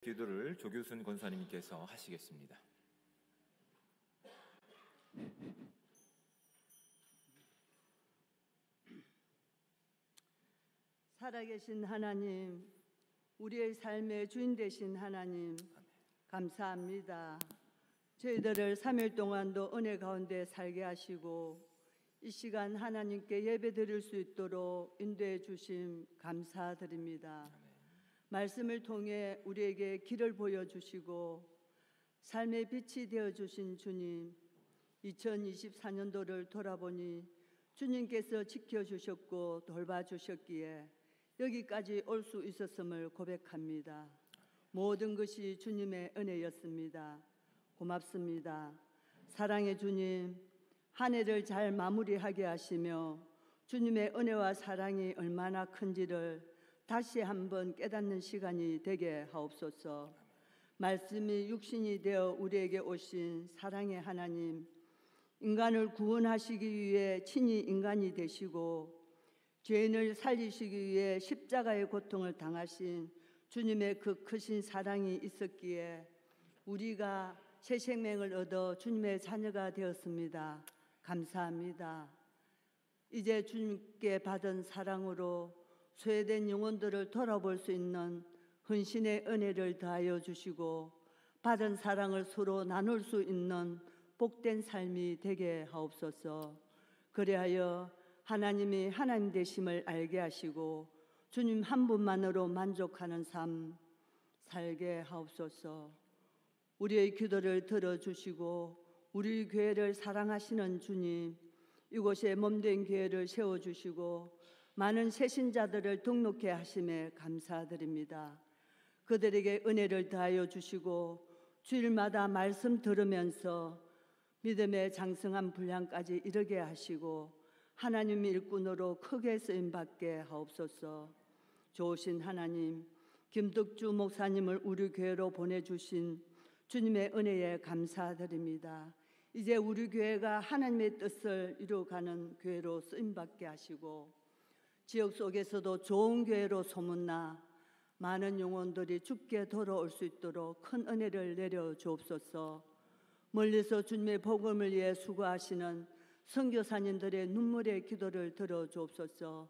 기도를 조규순 권사님께서 하시겠습니다. 살아계신 하나님, 우리의 삶의 주인 되신 하나님, 감사합니다. 저희들을 3일 동안도 은혜 가운데 살게 하시고 이 시간 하나님께 예배 드릴 수 있도록 인도해 주심 감사드립니다. 말씀을 통해 우리에게 길을 보여주시고 삶의 빛이 되어주신 주님, 2024년도를 돌아보니 주님께서 지켜주셨고 돌봐주셨기에 여기까지 올 수 있었음을 고백합니다. 모든 것이 주님의 은혜였습니다. 고맙습니다. 사랑의 주님, 한 해를 잘 마무리하게 하시며 주님의 은혜와 사랑이 얼마나 큰지를 다시 한번 깨닫는 시간이 되게 하옵소서. 말씀이 육신이 되어 우리에게 오신 사랑의 하나님, 인간을 구원하시기 위해 친히 인간이 되시고 죄인을 살리시기 위해 십자가의 고통을 당하신 주님의 그 크신 사랑이 있었기에 우리가 새 생명을 얻어 주님의 자녀가 되었습니다. 감사합니다. 이제 주님께 받은 사랑으로 소외된 영혼들을 돌아볼 수 있는 헌신의 은혜를 더하여 주시고 받은 사랑을 서로 나눌 수 있는 복된 삶이 되게 하옵소서. 그리하여 하나님이 하나님 되심을 알게 하시고 주님 한 분만으로 만족하는 삶 살게 하옵소서. 우리의 기도를 들어주시고 우리 교회를 사랑하시는 주님, 이곳에 몸된 교회를 세워주시고 많은 새신자들을 등록해 하심에 감사드립니다. 그들에게 은혜를 더하여 주시고 주일마다 말씀 들으면서 믿음의 장성한 분량까지 이르게 하시고 하나님의 일꾼으로 크게 쓰임받게 하옵소서. 좋으신 하나님, 김덕주 목사님을 우리 교회로 보내주신 주님의 은혜에 감사드립니다. 이제 우리 교회가 하나님의 뜻을 이루어가는 교회로 쓰임받게 하시고 지역 속에서도 좋은 교회로 소문나 많은 영혼들이 주께 돌아올 수 있도록 큰 은혜를 내려 주옵소서. 멀리서 주님의 복음을 위해 수고하시는 선교사님들의 눈물의 기도를 들어 주옵소서.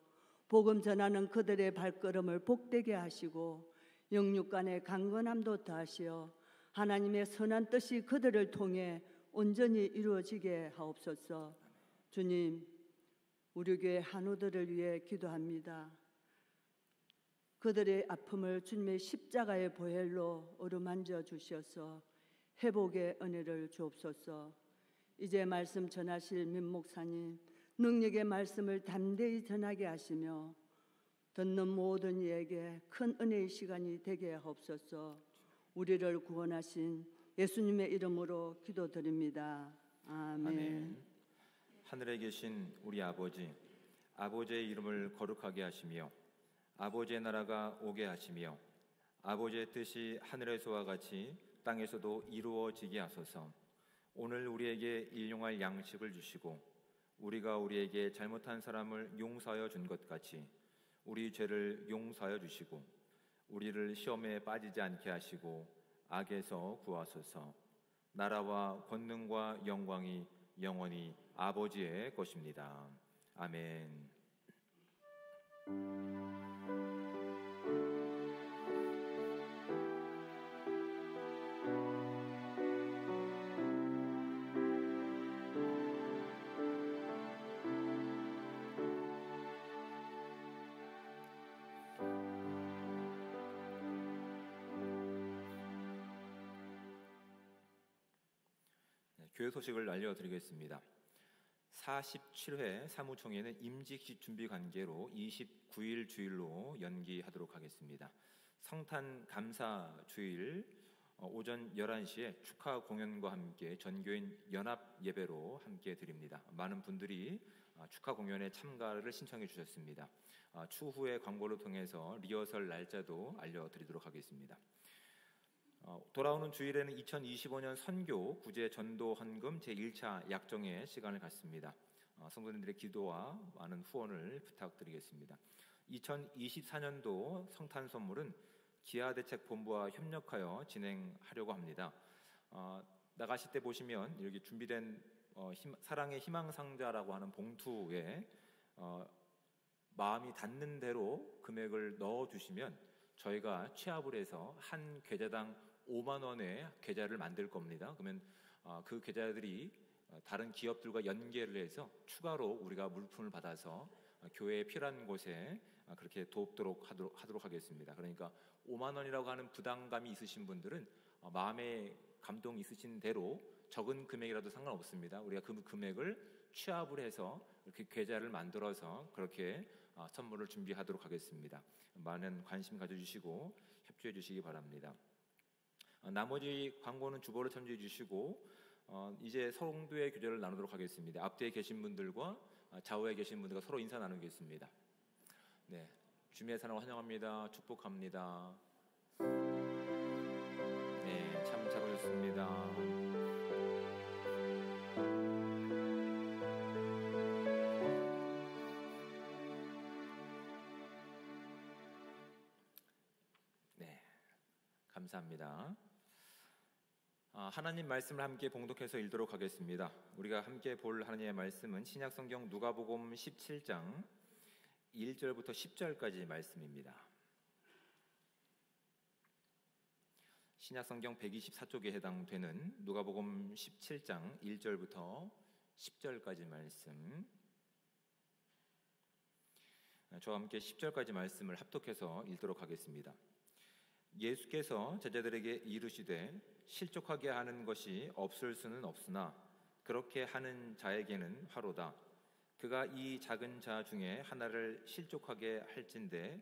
복음 전하는 그들의 발걸음을 복되게 하시고 영육간의 강건함도 더하시어 하나님의 선한 뜻이 그들을 통해 온전히 이루어지게 하옵소서. 주님, 우리 교회 한우들을 위해 기도합니다. 그들의 아픔을 주님의 십자가의 보혈로 어루만져 주셔서 회복의 은혜를 주옵소서. 이제 말씀 전하실 민 목사님, 능력의 말씀을 담대히 전하게 하시며 듣는 모든 이에게 큰 은혜의 시간이 되게 하옵소서. 우리를 구원하신 예수님의 이름으로 기도드립니다. 아멘. 아멘. 하늘에 계신 우리 아버지, 아버지의 이름을 거룩하게 하시며 아버지의 나라가 오게 하시며 아버지의 뜻이 하늘에서와 같이 땅에서도 이루어지게 하소서. 오늘 우리에게 일용할 양식을 주시고 우리가 우리에게 잘못한 사람을 용서하여 준 것 같이 우리 죄를 용서하여 주시고 우리를 시험에 빠지지 않게 하시고 악에서 구하소서. 나라와 권능과 영광이 영원히 아버지의 것입니다. 아멘. 교회 소식을 알려드리겠습니다. 47회 사무총회는 임직 준비 관계로 29일 주일로 연기하도록 하겠습니다. 성탄 감사 주일 오전 11시에 축하 공연과 함께 전교인 연합 예배로 함께 드립니다. 많은 분들이 축하 공연에 참가를 신청해 주셨습니다. 추후에 광고를 통해서 리허설 날짜도 알려드리도록 하겠습니다. 돌아오는 주일에는 2025년 선교 구제 전도 헌금 제1차 약정의 시간을 갖습니다. 성도님들의 기도와 많은 후원을 부탁드리겠습니다. 2024년도 성탄 선물은 기아대책본부와 협력하여 진행하려고 합니다. 나가실 때 보시면 여기 준비된 사랑의 희망상자라고 하는 봉투에 마음이 닿는 대로 금액을 넣어주시면 저희가 취합을 해서 한 계좌당 5만 원의 계좌를 만들 겁니다. 그러면 그 계좌들이 다른 기업들과 연계를 해서 추가로 우리가 물품을 받아서 교회에 필요한 곳에 그렇게 돕도록 하도록 하겠습니다. 그러니까 5만 원이라고 하는 부담감이 있으신 분들은 마음에 감동이 있으신 대로 적은 금액이라도 상관없습니다. 우리가 그 금액을 취합을 해서 이렇게 계좌를 만들어서 그렇게 선물을 준비하도록 하겠습니다. 많은 관심 가져주시고 협조해 주시기 바랍니다. 나머지 광고는 주보를 참조해 주시고 이제 성도의 교제를 나누도록 하겠습니다. 앞뒤에 계신 분들과 좌우에 계신 분들과 서로 인사 나누겠습니다. 네, 주님의 사랑을 환영합니다. 축복합니다. 네, 참 잘 오셨습니다. 네, 감사합니다. 하나님 말씀을 함께 봉독해서 읽도록 하겠습니다. 우리가 함께 볼 하나님의 말씀은 신약성경 누가복음 17장 1절부터 10절까지 말씀입니다. 신약성경 124쪽에 해당되는 누가복음 17장 1절부터 10절까지 말씀, 저와 함께 10절까지 말씀을 합독해서 읽도록 하겠습니다. 예수께서 제자들에게 이르시되 실족하게 하는 것이 없을 수는 없으나 그렇게 하는 자에게는 화로다. 그가 이 작은 자 중에 하나를 실족하게 할진대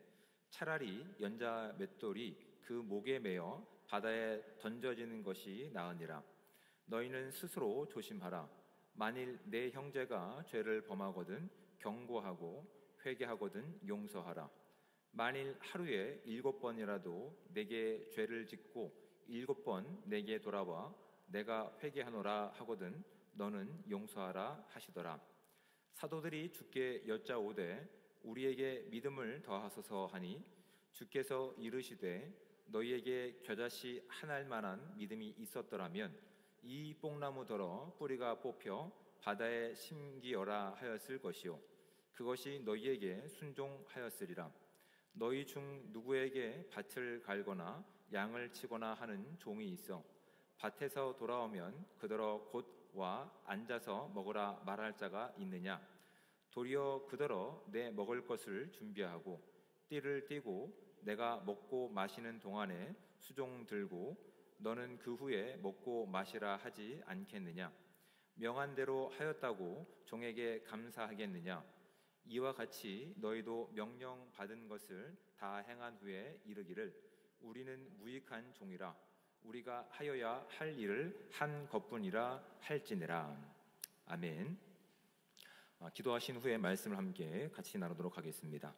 차라리 연자 맷돌이 그 목에 매어 바다에 던져지는 것이 나으니라. 너희는 스스로 조심하라. 만일 내 형제가 죄를 범하거든 경고하고 회개하거든 용서하라. 만일 하루에 7번이라도 내게 죄를 짓고 7번 내게 돌아와 내가 회개하노라 하거든 너는 용서하라 하시더라. 사도들이 주께 여짜오되 우리에게 믿음을 더하소서 하니 주께서 이르시되 너희에게 겨자씨 한 알만한 믿음이 있었더라면 이 뽕나무더러 뿌리가 뽑혀 바다에 심기어라 하였을 것이요 그것이 너희에게 순종하였으리라. 너희 중 누구에게 밭을 갈거나 양을 치거나 하는 종이 있어 밭에서 돌아오면 그더러 곧 와 앉아서 먹으라 말할 자가 있느냐? 도리어 그더러 내 먹을 것을 준비하고 띠를 띠고 내가 먹고 마시는 동안에 수종 들고 너는 그 후에 먹고 마시라 하지 않겠느냐? 명한 대로 하였다고 종에게 감사하겠느냐? 이와 같이 너희도 명령 받은 것을 다 행한 후에 이르기를 우리는 무익한 종이라 우리가 하여야 할 일을 한 것뿐이라 할지니라. 아멘. 기도하신 후에 말씀을 함께 같이 나누도록 하겠습니다.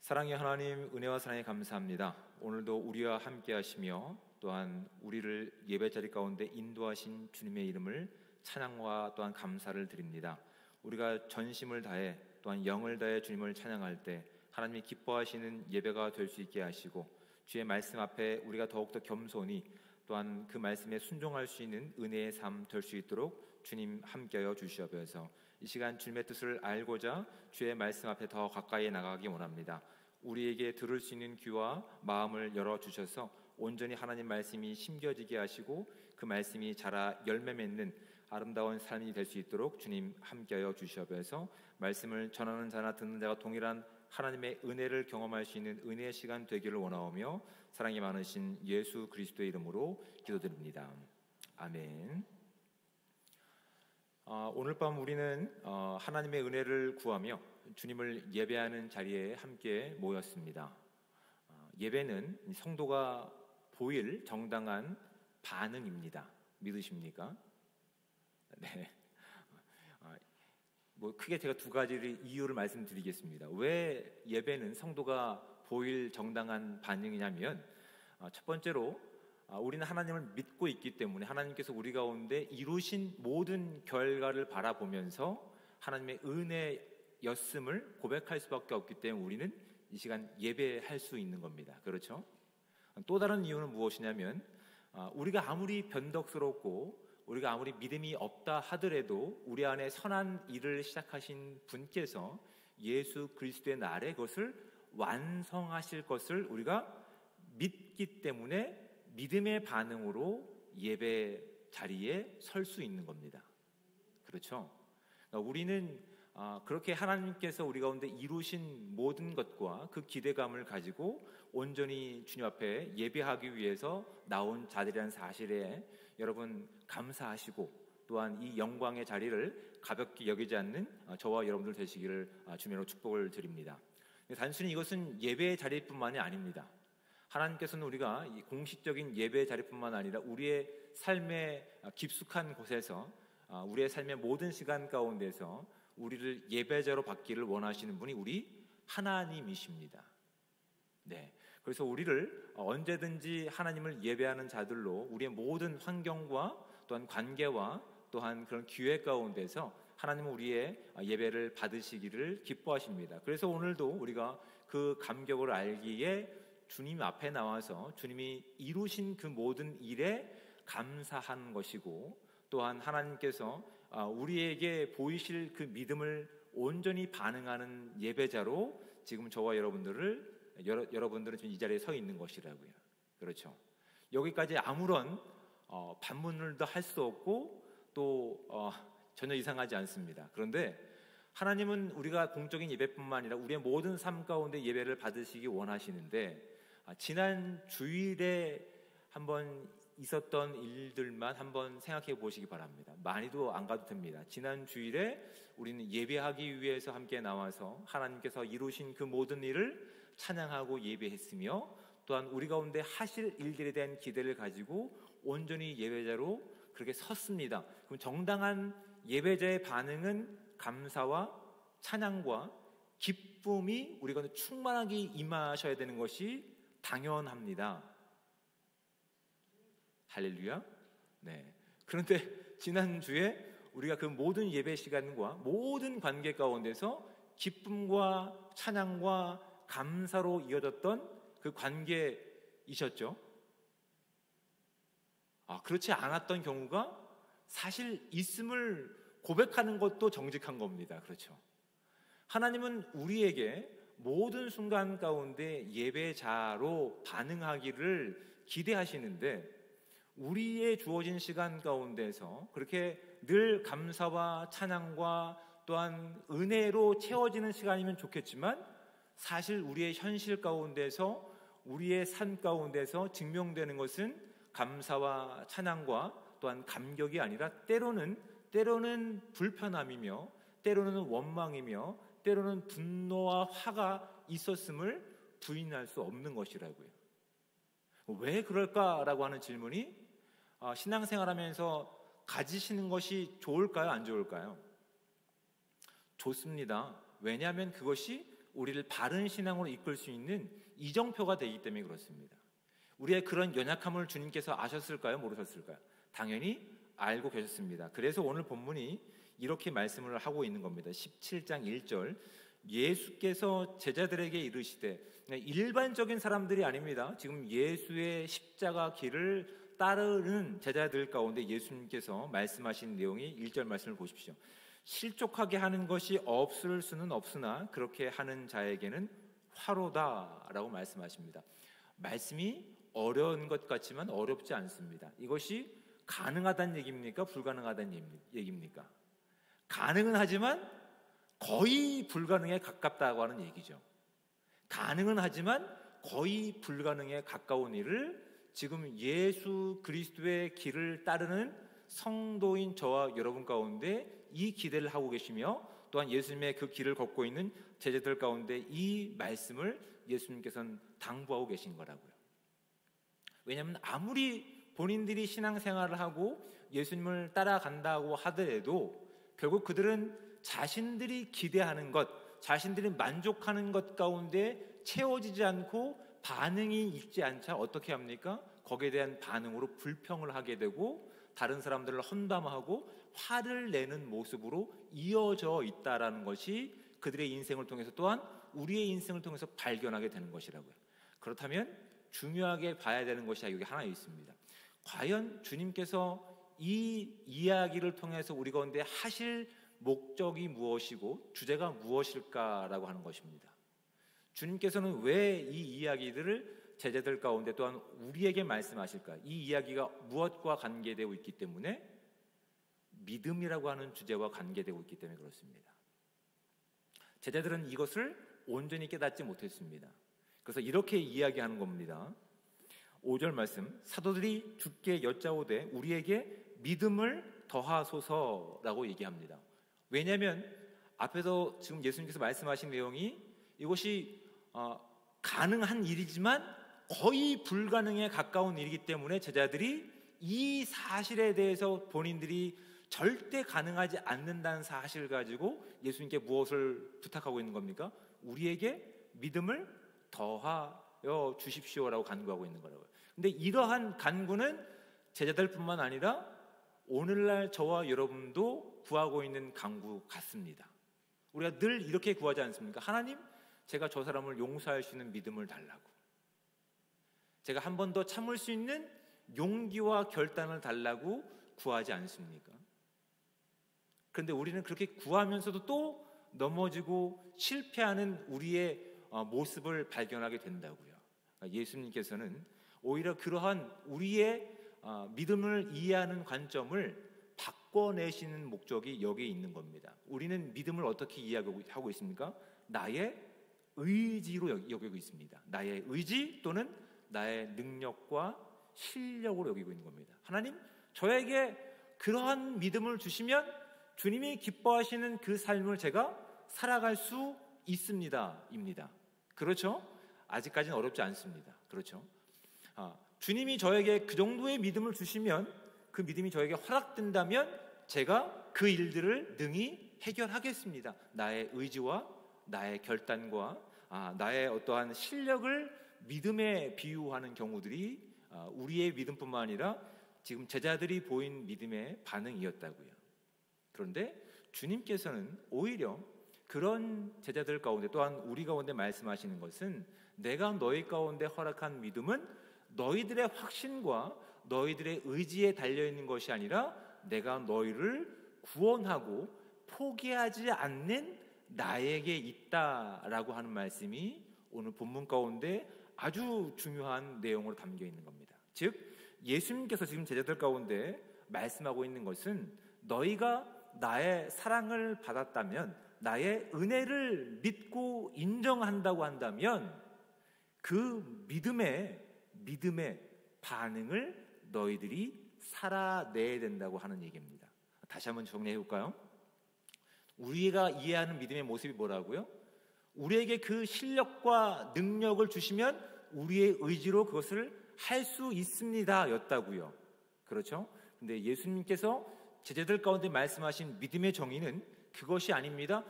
사랑의 하나님, 은혜와 사랑에 감사합니다. 오늘도 우리와 함께 하시며 또한 우리를 예배자리 가운데 인도하신 주님의 이름을 찬양과 또한 감사를 드립니다. 우리가 전심을 다해 또한 영을 다해 주님을 찬양할 때 하나님이 기뻐하시는 예배가 될 수 있게 하시고 주의 말씀 앞에 우리가 더욱더 겸손히 또한 그 말씀에 순종할 수 있는 은혜의 삶 될 수 있도록 주님 함께하여 주시옵소서. 이 시간 주님의 뜻을 알고자 주의 말씀 앞에 더 가까이 나가기 원합니다. 우리에게 들을 수 있는 귀와 마음을 열어주셔서 온전히 하나님 말씀이 심겨지게 하시고 그 말씀이 자라 열매 맺는 아름다운 삶이 될 수 있도록 주님 함께하여 주시옵소서. 말씀을 전하는 자나 듣는 자가 동일한 하나님의 은혜를 경험할 수 있는 은혜의 시간 되기를 원하오며 사랑이 많으신 예수 그리스도의 이름으로 기도드립니다. 아멘. 오늘 밤 우리는 하나님의 은혜를 구하며 주님을 예배하는 자리에 함께 모였습니다. 예배는 성도가 보일 정당한 반응입니다. 믿으십니까? 네. 크게 제가 두 가지 이유를 말씀드리겠습니다. 왜 예배는 성도가 보일 정당한 반응이냐면 첫 번째로 우리는 하나님을 믿고 있기 때문에 하나님께서 우리 가운데 이루신 모든 결과를 바라보면서 하나님의 은혜였음을 고백할 수밖에 없기 때문에 우리는 이 시간 예배할 수 있는 겁니다. 그렇죠? 또 다른 이유는 무엇이냐면 우리가 아무리 변덕스럽고 우리가 아무리 믿음이 없다 하더라도 우리 안에 선한 일을 시작하신 분께서 예수 그리스도의 날에 그것을 완성하실 것을 우리가 믿기 때문에 믿음의 반응으로 예배 자리에 설 수 있는 겁니다. 그렇죠? 그러니까 우리는 그렇게 하나님께서 우리 가운데 이루신 모든 것과 그 기대감을 가지고 온전히 주님 앞에 예배하기 위해서 나온 자들이라는 사실에 여러분 감사하시고 또한 이 영광의 자리를 가볍게 여기지 않는 저와 여러분들 되시기를 주님으로 축복을 드립니다. 단순히 이것은 예배의 자리뿐만이 아닙니다. 하나님께서는 우리가 이 공식적인 예배의 자리뿐만 아니라 우리의 삶의 깊숙한 곳에서 우리의 삶의 모든 시간 가운데서 우리를 예배자로 받기를 원하시는 분이 우리 하나님이십니다. 네, 그래서 우리를 언제든지 하나님을 예배하는 자들로 우리의 모든 환경과 또한 관계와 또한 그런 기회 가운데서 하나님은 우리의 예배를 받으시기를 기뻐하십니다. 그래서 오늘도 우리가 그 감격을 알기에 주님 앞에 나와서 주님이 이루신 그 모든 일에 감사한 것이고 또한 하나님께서 우리에게 보이실 그 믿음을 온전히 반응하는 예배자로 지금 저와 여러분들은 지금 이 자리에 서 있는 것이라고요. 그렇죠? 여기까지 아무런 반문을도 할 수 없고 또 전혀 이상하지 않습니다. 그런데 하나님은 우리가 공적인 예배뿐만 아니라 우리의 모든 삶 가운데 예배를 받으시기 원하시는데 지난 주일에 한번 있었던 일들만 한번 생각해 보시기 바랍니다. 많이도 안 가도 됩니다. 지난 주일에 우리는 예배하기 위해서 함께 나와서 하나님께서 이루신 그 모든 일을 찬양하고 예배했으며 또한 우리 가운데 하실 일들에 대한 기대를 가지고 온전히 예배자로 그렇게 섰습니다. 그럼 정당한 예배자의 반응은 감사와 찬양과 기쁨이 우리 가운데 충만하게 임하셔야 되는 것이 당연합니다. 할렐루야. 네. 그런데 지난주에 우리가 그 모든 예배 시간과 모든 관계 가운데서 기쁨과 찬양과 감사로 이어졌던 그 관계이셨죠. 그렇지 않았던 경우가 사실 있음을 고백하는 것도 정직한 겁니다. 그렇죠. 하나님은 우리에게 모든 순간 가운데 예배자로 반응하기를 기대하시는데 우리의 주어진 시간 가운데서 그렇게 늘 감사와 찬양과 또한 은혜로 채워지는 시간이면 좋겠지만 사실 우리의 현실 가운데서 우리의 삶 가운데서 증명되는 것은 감사와 찬양과 또한 감격이 아니라 때로는 불편함이며 때로는 원망이며 때로는 분노와 화가 있었음을 부인할 수 없는 것이라고요. 왜 그럴까라고 하는 질문이 신앙생활하면서 가지시는 것이 좋을까요? 안 좋을까요? 좋습니다. 왜냐하면 그것이 우리를 바른 신앙으로 이끌 수 있는 이정표가 되기 때문에 그렇습니다. 우리의 그런 연약함을 주님께서 아셨을까요? 모르셨을까요? 당연히 알고 계셨습니다. 그래서 오늘 본문이 이렇게 말씀을 하고 있는 겁니다. 17장 1절 예수께서 제자들에게 이르시되, 일반적인 사람들이 아닙니다. 지금 예수의 십자가 길을 따르는 제자들 가운데 예수님께서 말씀하신 내용이 1절 말씀을 보십시오. 실족하게 하는 것이 없을 수는 없으나 그렇게 하는 자에게는 화로다라고 말씀하십니다. 말씀이 어려운 것 같지만 어렵지 않습니다. 이것이 가능하다는 얘기입니까? 불가능하다는 얘기입니까? 가능은 하지만 거의 불가능에 가깝다고 하는 얘기죠. 가능은 하지만 거의 불가능에 가까운 일을 지금 예수 그리스도의 길을 따르는 성도인 저와 여러분 가운데 이 기대를 하고 계시며 또한 예수님의 그 길을 걷고 있는 제자들 가운데 이 말씀을 예수님께서는 당부하고 계신 거라고요. 왜냐하면 아무리 본인들이 신앙생활을 하고 예수님을 따라간다고 하더라도 결국 그들은 자신들이 기대하는 것, 자신들이 만족하는 것 가운데 채워지지 않고 반응이 있지 않자 어떻게 합니까? 거기에 대한 반응으로 불평을 하게 되고 다른 사람들을 험담하고 화를 내는 모습으로 이어져 있다라는 것이 그들의 인생을 통해서 또한 우리의 인생을 통해서 발견하게 되는 것이라고요. 그렇다면 중요하게 봐야 되는 것이 여기 하나 있습니다. 과연 주님께서 이 이야기를 통해서 우리 가운데 하실 목적이 무엇이고 주제가 무엇일까라고 하는 것입니다. 주님께서는 왜 이 이야기들을 제자들 가운데 또한 우리에게 말씀하실까? 이 이야기가 무엇과 관계되고 있기 때문에 믿음이라고 하는 주제와 관계되고 있기 때문에 그렇습니다. 제자들은 이것을 온전히 깨닫지 못했습니다. 그래서 이렇게 이야기하는 겁니다. 5절 말씀, 사도들이 주께 여짜오되 우리에게 믿음을 더하소서라고 얘기합니다. 왜냐하면 앞에서 지금 예수님께서 말씀하신 내용이 이것이 가능한 일이지만 거의 불가능에 가까운 일이기 때문에 제자들이 이 사실에 대해서 본인들이 절대 가능하지 않는다는 사실을 가지고 예수님께 무엇을 부탁하고 있는 겁니까? 우리에게 믿음을 더하여 주십시오라고 간구하고 있는 거라고요. 근데 이러한 간구는 제자들뿐만 아니라 오늘날 저와 여러분도 구하고 있는 간구 같습니다. 우리가 늘 이렇게 구하지 않습니까? 하나님, 제가 저 사람을 용서할 수 있는 믿음을 달라고, 제가 한 번 더 참을 수 있는 용기와 결단을 달라고 구하지 않습니까? 그런데 우리는 그렇게 구하면서도 또 넘어지고 실패하는 우리의 모습을 발견하게 된다고요. 예수님께서는 오히려 그러한 우리의 믿음을 이해하는 관점을 바꿔내시는 목적이 여기에 있는 겁니다. 우리는 믿음을 어떻게 이해하고 있습니까? 나의 의지로 여기고 있습니다. 나의 의지 또는 나의 능력과 실력으로 여기고 있는 겁니다. 하나님, 저에게 그러한 믿음을 주시면 주님이 기뻐하시는 그 삶을 제가 살아갈 수 있습니다. 입니다. 그렇죠? 아직까지는 어렵지 않습니다. 그렇죠? 주님이 저에게 그 정도의 믿음을 주시면, 그 믿음이 저에게 허락된다면 제가 그 일들을 능히 해결하겠습니다. 나의 의지와 나의 결단과 나의 어떠한 실력을 믿음에 비유하는 경우들이 우리의 믿음뿐만 아니라 지금 제자들이 보인 믿음의 반응이었다고요. 그런데 주님께서는 오히려 그런 제자들 가운데 또한 우리 가운데 말씀하시는 것은 내가 너희 가운데 허락한 믿음은 너희들의 확신과 너희들의 의지에 달려있는 것이 아니라 내가 너희를 구원하고 포기하지 않는 나에게 있다라고 하는 말씀이 오늘 본문 가운데 아주 중요한 내용으로 담겨 있는 겁니다. 즉 예수님께서 지금 제자들 가운데 말씀하고 있는 것은 너희가 나의 사랑을 받았다면, 나의 은혜를 믿고 인정한다고 한다면 그 믿음의 반응을 너희들이 살아내야 된다고 하는 얘기입니다. 다시 한번 정리해 볼까요? 우리가 이해하는 믿음의 모습이 뭐라고요? 우리에게 그 실력과 능력을 주시면 우리의 의지로 그것을 할 수 있습니다 였다고요. 그렇죠? 근데 예수님께서 제자들 가운데 말씀하신 믿음의 정의는 그것이 아닙니다.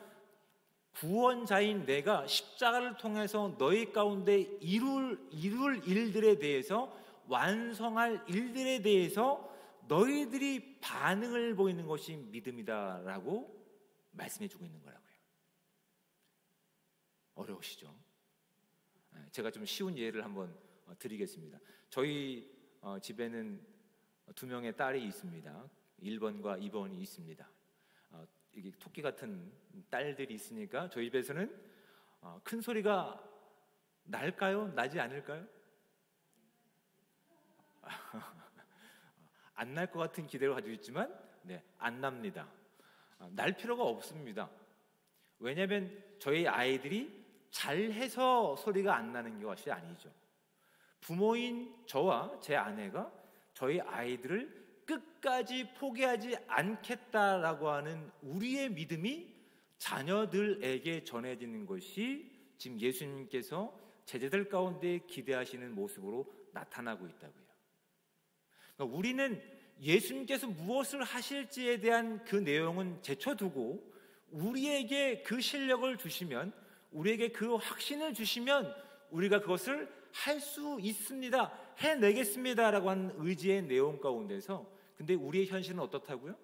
구원자인 내가 십자가를 통해서 너희 가운데 이룰 일들에 대해서, 완성할 일들에 대해서 너희들이 반응을 보이는 것이 믿음이다라고 말씀해 주고 있는 거라고요. 어려우시죠? 제가 좀 쉬운 예를 한번 드리겠습니다. 저희 집에는 2명의 딸이 있습니다. 1번과 2번이 있습니다. 이게 토끼 같은 딸들이 있으니까 저희 집에서는 큰 소리가 날까요? 나지 않을까요? 안 날 것 같은 기대를 가지고 있지만 안 납니다. 날 필요가 없습니다. 왜냐하면 저희 아이들이 잘해서 소리가 안 나는 것이 아니죠. 부모인 저와 제 아내가 저희 아이들을 끝까지 포기하지 않겠다라고 하는 우리의 믿음이 자녀들에게 전해지는 것이 지금 예수님께서 제자들 가운데 기대하시는 모습으로 나타나고 있다고요. 그러니까 우리는 예수님께서 무엇을 하실지에 대한 그 내용은 제쳐두고 우리에게 그 실력을 주시면, 우리에게 그 확신을 주시면 우리가 그것을 할 수 있습니다, 해내겠습니다라고 하는 의지의 내용 가운데서, 근데 우리의 현실은 어떻다고요?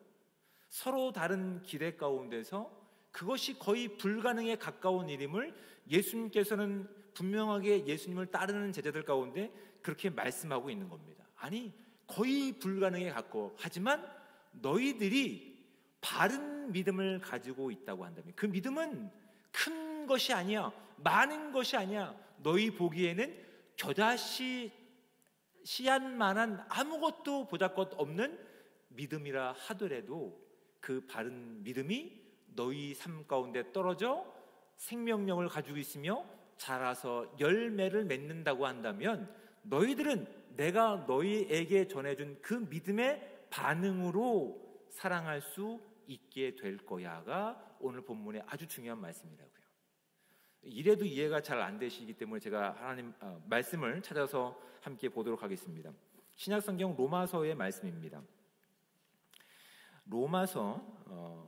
서로 다른 기대 가운데서 그것이 거의 불가능에 가까운 일임을 예수님께서는 분명하게 예수님을 따르는 제자들 가운데 그렇게 말씀하고 있는 겁니다. 아니, 거의 불가능에 가까워. 하지만 너희들이 바른 믿음을 가지고 있다고 한다면, 그 믿음은 큰 것이 아니야, 많은 것이 아니야. 너희 보기에는 겨자씨 씨앗만한 아무것도 보잘것 없는 믿음이라 하더라도 그 바른 믿음이 너희 삶 가운데 떨어져 생명력을 가지고 있으며 자라서 열매를 맺는다고 한다면, 너희들은 내가 너희에게 전해준 그 믿음의 반응으로 사랑할 수 있게 될 거야가 오늘 본문의 아주 중요한 말씀이라고요. 이래도 이해가 잘 안 되시기 때문에 제가 하나님 말씀을 찾아서 함께 보도록 하겠습니다. 신약성경 로마서의 말씀입니다. 로마서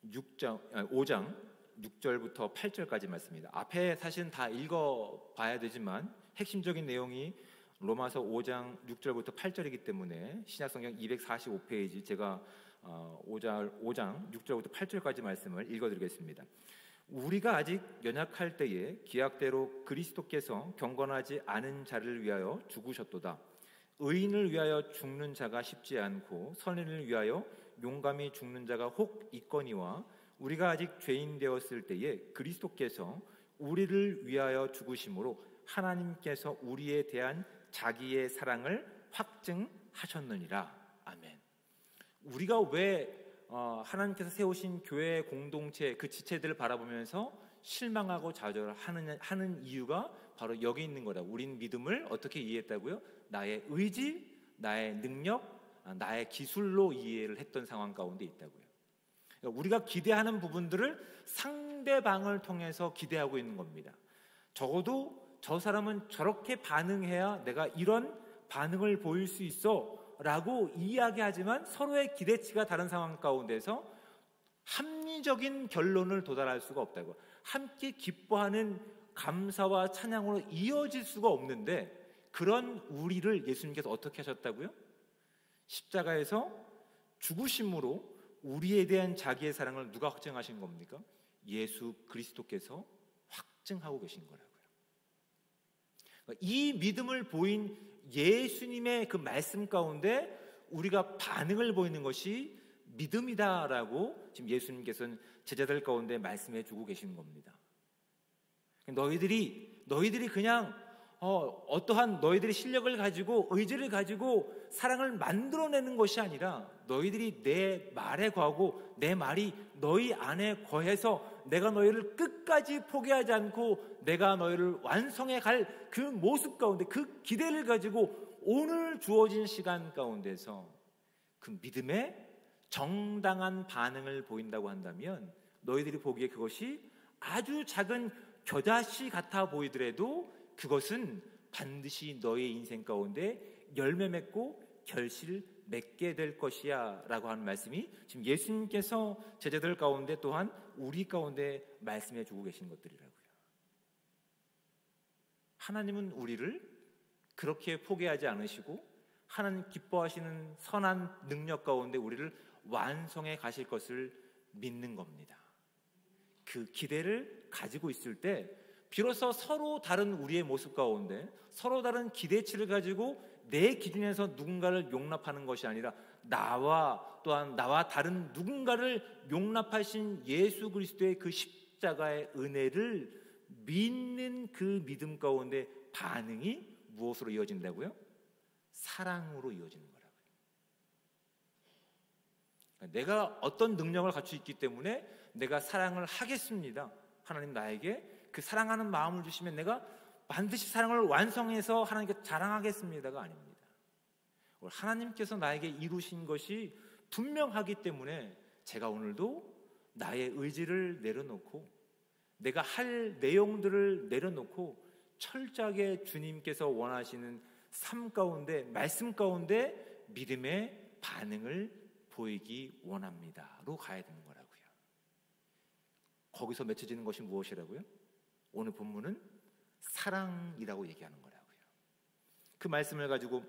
5장 6절부터 8절까지 말씀입니다. 앞에 사실은 다 읽어봐야 되지만 핵심적인 내용이 로마서 5장 6절부터 8절이기 때문에 신약성경 245페이지 제가 5장 6절부터 8절까지 말씀을 읽어드리겠습니다. 우리가 아직 연약할 때에 기약대로 그리스도께서 경건하지 않은 자를 위하여 죽으셨도다. 의인을 위하여 죽는 자가 쉽지 않고 선인을 위하여 용감히 죽는 자가 혹 있거니와, 우리가 아직 죄인 되었을 때에 그리스도께서 우리를 위하여 죽으심으로 하나님께서 우리에 대한 자기의 사랑을 확증하셨느니라. 아멘. 우리가 왜 하나님께서 세우신 교회 공동체 그 지체들을 바라보면서 실망하고 좌절하는 이유가 바로 여기 있는 거다. 우린 믿음을 어떻게 이해했다고요? 나의 의지, 나의 능력, 나의 기술로 이해를 했던 상황 가운데 있다고요. 우리가 기대하는 부분들을 상대방을 통해서 기대하고 있는 겁니다. 적어도 저 사람은 저렇게 반응해야 내가 이런 반응을 보일 수 있어 라고 이야기하지만 서로의 기대치가 다른 상황 가운데서 합리적인 결론을 도달할 수가 없다고. 함께 기뻐하는 감사와 찬양으로 이어질 수가 없는데, 그런 우리를 예수님께서 어떻게 하셨다고요? 십자가에서 죽으심으로 우리에 대한 자기의 사랑을 누가 확증하신 겁니까? 예수 그리스도께서 확증하고 계신 거라고요. 이 믿음을 보인 예수님의 그 말씀 가운데 우리가 반응을 보이는 것이 믿음이다라고 지금 예수님께서는 제자들 가운데 말씀해 주고 계시는 겁니다. 너희들이 그냥 어떠한 너희들의 실력을 가지고 의지를 가지고 사랑을 만들어내는 것이 아니라, 너희들이 내 말에 거하고 내 말이 너희 안에 거해서 내가 너희를 끝까지 포기하지 않고 내가 너희를 완성해 갈 그 모습 가운데, 그 기대를 가지고 오늘 주어진 시간 가운데서 그 믿음의 정당한 반응을 보인다고 한다면, 너희들이 보기에 그것이 아주 작은 겨자씨 같아 보이더라도 그것은 반드시 너의 인생 가운데 열매 맺고 결실 맺게 될 것이야 라고 하는 말씀이 지금 예수님께서 제자들 가운데 또한 우리 가운데 말씀해 주고 계신 것들이라고요. 하나님은 우리를 그렇게 포기하지 않으시고 하나님 기뻐하시는 선한 능력 가운데 우리를 완성해 가실 것을 믿는 겁니다. 그 기대를 가지고 있을 때 비로소 서로 다른 우리의 모습 가운데 서로 다른 기대치를 가지고 내 기준에서 누군가를 용납하는 것이 아니라 나와 다른 누군가를 용납하신 예수 그리스도의 그 십자가의 은혜를 믿는 그 믿음 가운데 반응이 무엇으로 이어진다고요? 사랑으로 이어지는 거라고요. 내가 어떤 능력을 갖추고 있기 때문에 내가 사랑을 하겠습니다. 하나님 나에게 그 사랑하는 마음을 주시면 내가 반드시 사랑을 완성해서 하나님께 자랑하겠습니다가 아닙니다. 하나님께서 나에게 이루신 것이 분명하기 때문에 제가 오늘도 나의 의지를 내려놓고 내가 할 내용들을 내려놓고 철저하게 주님께서 원하시는 삶 가운데, 말씀 가운데 믿음의 반응을 보이기 원합니다로 가야 되는 거라고요. 거기서 맺혀지는 것이 무엇이라고요? 오늘 본문은 사랑이라고 얘기하는 거라고요. 그 말씀을 가지고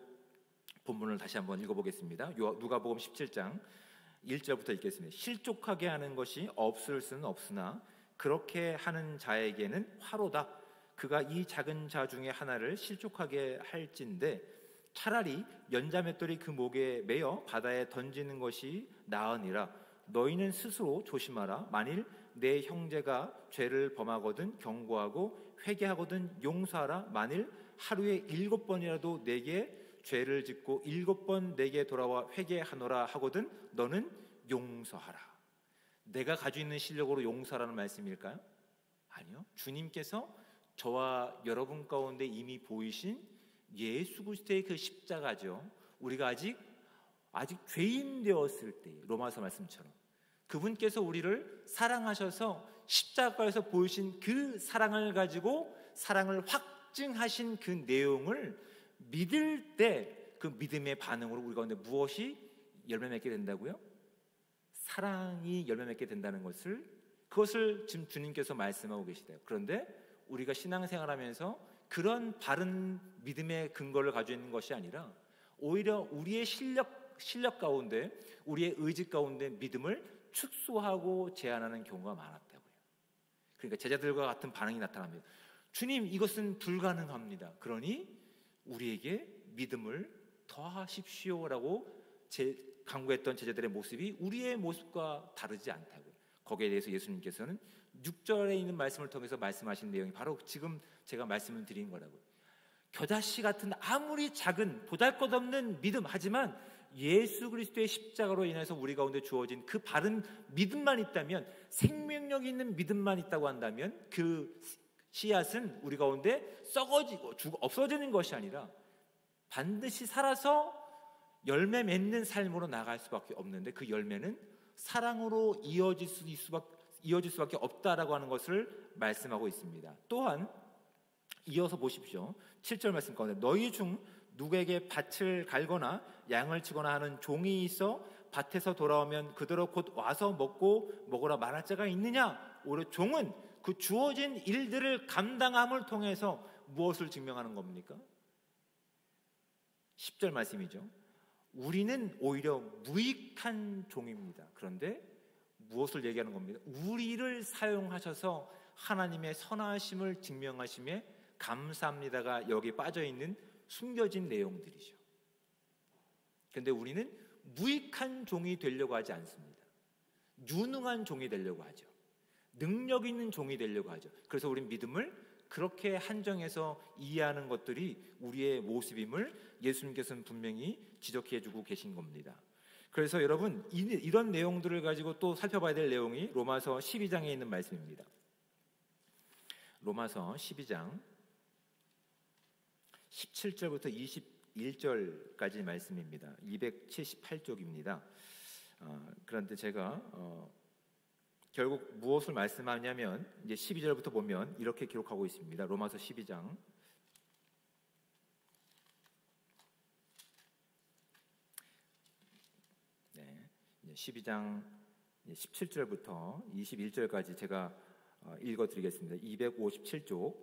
본문을 다시 한번 읽어보겠습니다. 누가복음 17장 1절부터 읽겠습니다. 실족하게 하는 것이 없을 수는 없으나 그렇게 하는 자에게는 화로다. 그가 이 작은 자 중에 하나를 실족하게 할진대 차라리 연자맷돌이 그 목에 매어 바다에 던지는 것이 나으니라. 너희는 스스로 조심하라. 만일 내 형제가 죄를 범하거든 경고하고 회개하거든 용서하라. 만일 하루에 7번이라도 내게 죄를 짓고 7번 내게 돌아와 회개하노라 하거든 너는 용서하라. 내가 가지고 있는 실력으로 용서하라는 말씀일까요? 아니요. 주님께서 저와 여러분 가운데 이미 보이신 예수 그리스도의 그 십자가죠. 우리가 아직 죄인 되었을 때 로마서 말씀처럼 그분께서 우리를 사랑하셔서 십자가에서 보이신 그 사랑을 가지고 사랑을 확증하신 그 내용을 믿을 때 그 믿음의 반응으로 우리 가운데 무엇이 열매 맺게 된다고요? 사랑이 열매 맺게 된다는 그것을 지금 주님께서 말씀하고 계시대요. 그런데 우리가 신앙생활하면서 그런 바른 믿음의 근거를 가지고 있는 것이 아니라 오히려 우리의 실력 가운데 우리의 의지 가운데 믿음을 축소하고 제한하는 경우가 많았다고요. 그러니까 제자들과 같은 반응이 나타납니다. 주님, 이것은 불가능합니다. 그러니 우리에게 믿음을 더하십시오라고 강구했던 제자들의 모습이 우리의 모습과 다르지 않다고요. 거기에 대해서 예수님께서는 6절에 있는 말씀을 통해서 말씀하신 내용이 바로 지금 제가 말씀을 드린 거라고요. 겨자씨 같은 아무리 작은 보잘것없는 믿음, 하지만 예수 그리스도의 십자가로 인해서 우리 가운데 주어진 그 바른 믿음만 있다면, 생명력 있는 믿음만 있다고 한다면 그 씨앗은 우리 가운데 썩어지고 없어지는 것이 아니라 반드시 살아서 열매 맺는 삶으로 나갈 수밖에 없는데, 그 열매는 사랑으로 이어질 수밖에 없다라고 하는 것을 말씀하고 있습니다. 또한 이어서 보십시오. 7절 말씀 가운데 너희 중 누구에게 밭을 갈거나 양을 치거나 하는 종이 있어 밭에서 돌아오면 그대로 곧 와서 먹으라 말할 자가 있느냐? 오히려 종은 그 주어진 일들을 감당함을 통해서 무엇을 증명하는 겁니까? 10절 말씀이죠. 우리는 오히려 무익한 종입니다. 그런데 무엇을 얘기하는 겁니다? 우리를 사용하셔서 하나님의 선하심을 증명하심에 감사합니다가 여기 빠져있는 숨겨진 내용들이죠. 그런데 우리는 무익한 종이 되려고 하지 않습니다. 유능한 종이 되려고 하죠. 능력 있는 종이 되려고 하죠. 그래서 우린 믿음을 그렇게 한정해서 이해하는 것들이 우리의 모습임을 예수님께서는 분명히 지적해주고 계신 겁니다. 그래서 여러분, 이런 내용들을 가지고 또 살펴봐야 될 내용이 로마서 12장에 있는 말씀입니다. 로마서 12장 17절부터 21절까지 말씀입니다. 278쪽입니다. 그런데 제가 결국 무엇을 말씀하냐면 이제 12절부터 보면 이렇게 기록하고 있습니다. 로마서 12장 12장 17절부터 21절까지 제가 읽어드리겠습니다. 257쪽.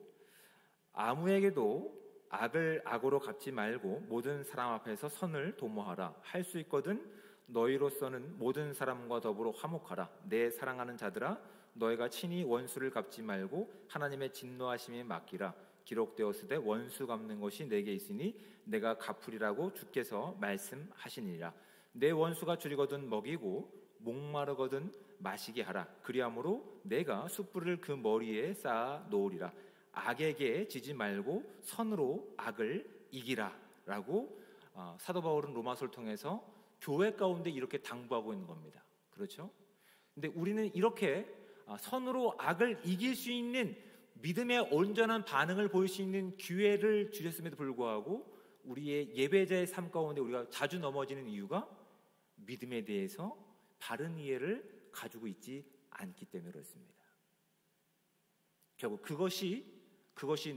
아무에게도 악을 악으로 갚지 말고 모든 사람 앞에서 선을 도모하라. 할 수 있거든 너희로서는 모든 사람과 더불어 화목하라. 내 사랑하는 자들아, 너희가 친히 원수를 갚지 말고 하나님의 진노하심에 맡기라. 기록되었으되 원수 갚는 것이 내게 있으니 내가 갚으리라고 주께서 말씀하시니라. 내 원수가 줄이거든 먹이고 목마르거든 마시게 하라. 그리함으로 내가 숯불을 그 머리에 쌓아 놓으리라. 악에게 지지 말고 선으로 악을 이기라 라고 사도 바울은 로마서를 통해서 교회 가운데 이렇게 당부하고 있는 겁니다. 그렇죠? 근데 우리는 이렇게 선으로 악을 이길 수 있는 믿음의 온전한 반응을 보일 수 있는 기회를 주셨음에도 불구하고 우리의 예배자의 삶 가운데 우리가 자주 넘어지는 이유가 믿음에 대해서 바른 이해를 가지고 있지 않기 때문에 그렇습니다. 결국 그것이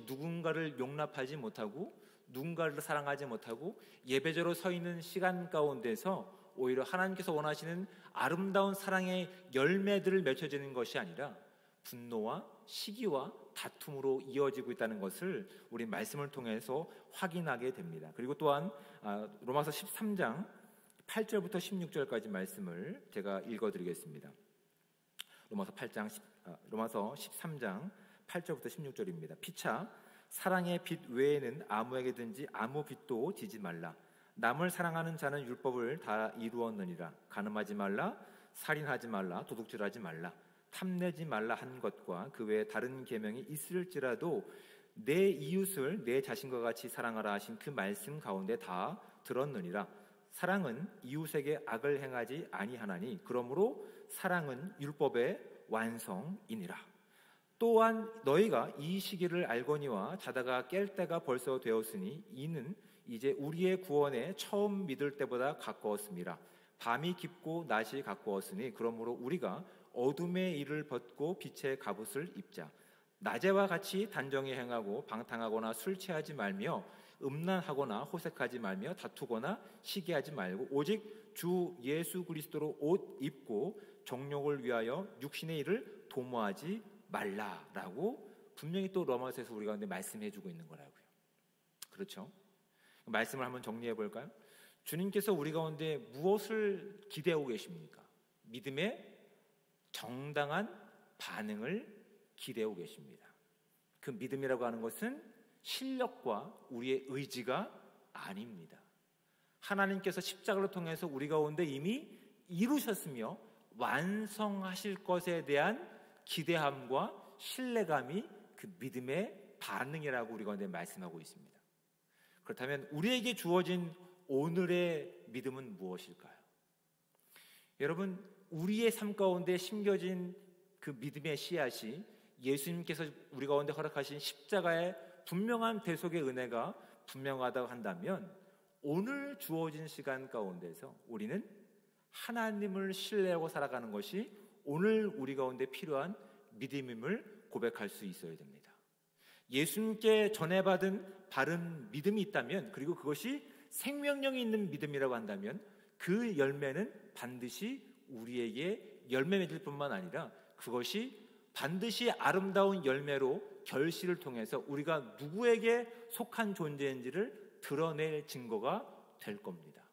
누군가를 용납하지 못하고 누군가를 사랑하지 못하고 예배자로 서 있는 시간 가운데서 오히려 하나님께서 원하시는 아름다운 사랑의 열매들을 맺혀지는 것이 아니라 분노와 시기와 다툼으로 이어지고 있다는 것을 우리 말씀을 통해서 확인하게 됩니다. 그리고 또한 로마서 13장 8절부터 16절까지 말씀을 제가 읽어드리겠습니다. 로마서 13장 8절부터 16절입니다. 피차 사랑의 빚 외에는 아무에게든지 아무 빚도 지지 말라. 남을 사랑하는 자는 율법을 다 이루었느니라. 간음하지 말라, 살인하지 말라, 도둑질하지 말라, 탐내지 말라 한 것과 그 외에 다른 계명이 있을지라도 내 이웃을 내 자신과 같이 사랑하라 하신 그 말씀 가운데 다 들었느니라. 사랑은 이웃에게 악을 행하지 아니하나니 그러므로 사랑은 율법의 완성이니라. 또한 너희가 이 시기를 알거니와 자다가 깰 때가 벌써 되었으니 이는 이제 우리의 구원에 처음 믿을 때보다 가까웠음이라. 밤이 깊고 낮이 가까웠으니 그러므로 우리가 어둠의 일을 벗고 빛의 갑옷을 입자. 낮에와 같이 단정히 행하고 방탕하거나 술 취하지 말며 음란하거나 호색하지 말며 다투거나 시기하지 말고 오직 주 예수 그리스도로 옷 입고 정욕을 위하여 육신의 일을 도모하지 말라라고 분명히 또 로마서에서 우리 가운데 말씀해주고 있는 거라고요. 그렇죠? 말씀을 한번 정리해 볼까요? 주님께서 우리 가운데 무엇을 기대하고 계십니까? 믿음의 정당한 반응을 기대하고 계십니다. 그 믿음이라고 하는 것은 실력과 우리의 의지가 아닙니다. 하나님께서 십자가를 통해서 우리 가운데 이미 이루셨으며 완성하실 것에 대한 기대함과 신뢰감이 그 믿음의 반응이라고 우리 가운데 말씀하고 있습니다. 그렇다면 우리에게 주어진 오늘의 믿음은 무엇일까요? 여러분, 우리의 삶 가운데 심겨진 그 믿음의 씨앗이 예수님께서 우리 가운데 허락하신 십자가의 분명한 대속의 은혜가 분명하다고 한다면 오늘 주어진 시간 가운데서 우리는 하나님을 신뢰하고 살아가는 것이 오늘 우리 가운데 필요한 믿음임을 고백할 수 있어야 됩니다. 예수님께 전해받은 바른 믿음이 있다면, 그리고 그것이 생명력이 있는 믿음이라고 한다면 그 열매는 반드시 우리에게 열매 맺을 뿐만 아니라 그것이 반드시 아름다운 열매로 결실을 통해서 우리가 누구에게 속한 존재인지를 드러낼 증거가 될 겁니다.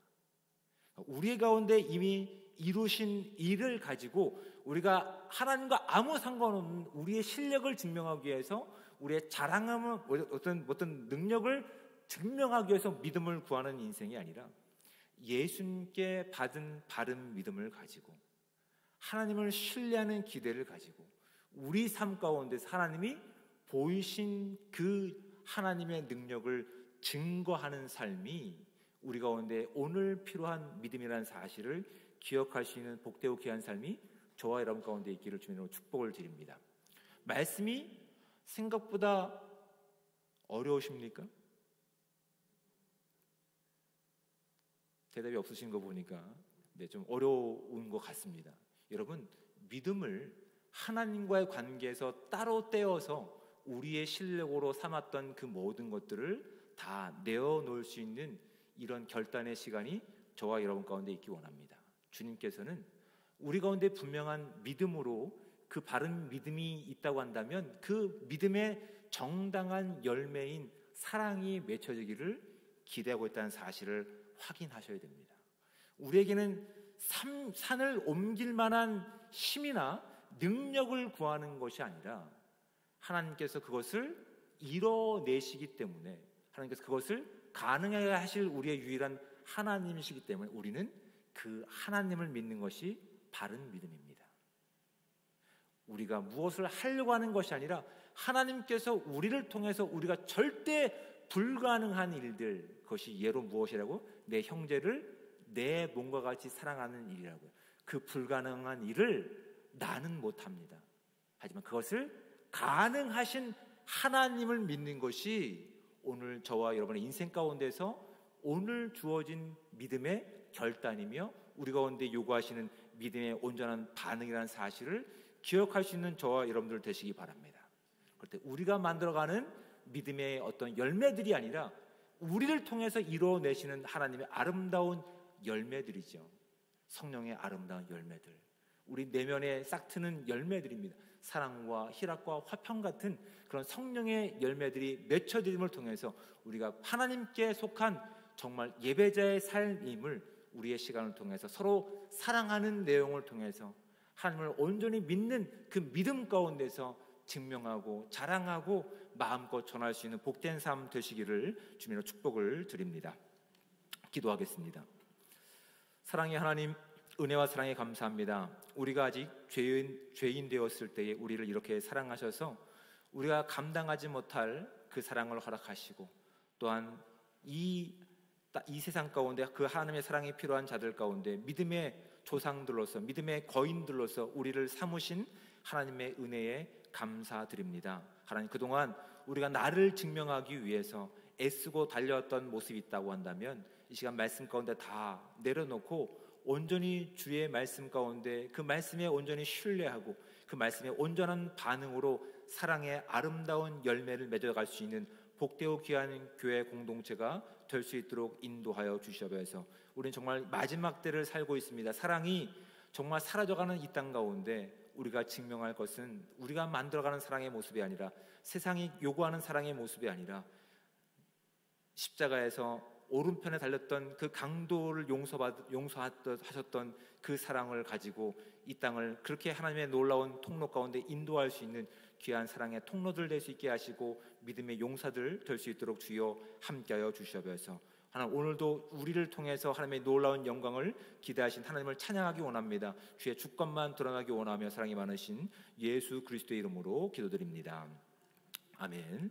우리 가운데 이미 이루신 일을 가지고 우리가 하나님과 아무 상관없는 우리의 실력을 증명하기 위해서, 우리의 자랑함을, 어떤 능력을 증명하기 위해서 믿음을 구하는 인생이 아니라 예수님께 받은 바른 믿음을 가지고 하나님을 신뢰하는 기대를 가지고 우리 삶 가운데서 하나님이 보이신 그 하나님의 능력을 증거하는 삶이 우리 가운데 오늘 필요한 믿음이라는 사실을 기억할 수 있는 복되고 귀한 삶이 저와 여러분 가운데 있기를 주님으로 축복을 드립니다. 말씀이 생각보다 어려우십니까? 대답이 없으신 거 보니까 좀 어려운 것 같습니다. 여러분, 믿음을 하나님과의 관계에서 따로 떼어서 우리의 실력으로 삼았던 그 모든 것들을 다 내어놓을 수 있는 이런 결단의 시간이 저와 여러분 가운데 있기 원합니다. 주님께서는 우리 가운데 분명한 믿음으로 그 바른 믿음이 있다고 한다면 그 믿음의 정당한 열매인 사랑이 맺혀지기를 기대하고 있다는 사실을 확인하셔야 됩니다. 우리에게는 산을 옮길 만한 힘이나 능력을 구하는 것이 아니라 하나님께서 그것을 이뤄내시기 때문에, 하나님께서 그것을 가능하게 하실 우리의 유일한 하나님이시기 때문에 우리는 그 하나님을 믿는 것이 바른 믿음입니다. 우리가 무엇을 하려고 하는 것이 아니라 하나님께서 우리를 통해서 우리가 절대 불가능한 일들, 그것이 예로 무엇이라고? 내 형제를 내 몸과 같이 사랑하는 일이라고요. 그 불가능한 일을 나는 못합니다. 하지만 그것을 가능하신 하나님을 믿는 것이 오늘 저와 여러분의 인생 가운데서 오늘 주어진 믿음의 결단이며 우리 가운데 요구하시는 믿음의 온전한 반응이라는 사실을 기억할 수 있는 저와 여러분들 되시기 바랍니다. 그럴 때 우리가 만들어가는 믿음의 어떤 열매들이 아니라 우리를 통해서 이루어내시는 하나님의 아름다운 열매들이죠. 성령의 아름다운 열매들, 우리 내면에 싹트는 열매들입니다. 사랑과 희락과 화평 같은 그런 성령의 열매들이 맺혀짐을 통해서 우리가 하나님께 속한 정말 예배자의 삶임을 우리의 시간을 통해서 서로 사랑하는 내용을 통해서 하나님을 온전히 믿는 그 믿음 가운데서 증명하고 자랑하고 마음껏 전할 수 있는 복된 삶 되시기를 주님으로 축복을 드립니다. 기도하겠습니다. 사랑의 하나님, 은혜와 사랑에 감사합니다. 우리가 아직 죄인 되었을 때에 우리를 이렇게 사랑하셔서 우리가 감당하지 못할 그 사랑을 허락하시고, 또한 이 세상 가운데 그 하나님의 사랑이 필요한 자들 가운데 믿음의 조상들로서, 믿음의 거인들로서 우리를 삼으신 하나님의 은혜에 감사드립니다. 하나님, 그동안 우리가 나를 증명하기 위해서 애쓰고 달려왔던 모습이 있다고 한다면 이 시간 말씀 가운데 다 내려놓고 온전히 주의 말씀 가운데 그 말씀에 온전히 신뢰하고 그 말씀에 온전한 반응으로 사랑의 아름다운 열매를 맺어갈 수 있는 복되고 귀한 교회 공동체가 될 수 있도록 인도하여 주시옵소서. 우리는 정말 마지막 때를 살고 있습니다. 사랑이 정말 사라져가는 이 땅 가운데 우리가 증명할 것은 우리가 만들어가는 사랑의 모습이 아니라, 세상이 요구하는 사랑의 모습이 아니라, 십자가에서 오른편에 달렸던 그 강도를 용서하셨던 그 사랑을 가지고 이 땅을 그렇게 하나님의 놀라운 통로 가운데 인도할 수 있는 귀한 사랑의 통로들 될 수 있게 하시고 믿음의 용사들 될 수 있도록 주여 함께하여 주시옵소서. 하나님, 오늘도 우리를 통해서 하나님의 놀라운 영광을 기대하신 하나님을 찬양하기 원합니다. 주의 주권만 드러나기 원하며 사랑이 많으신 예수 그리스도의 이름으로 기도드립니다. 아멘.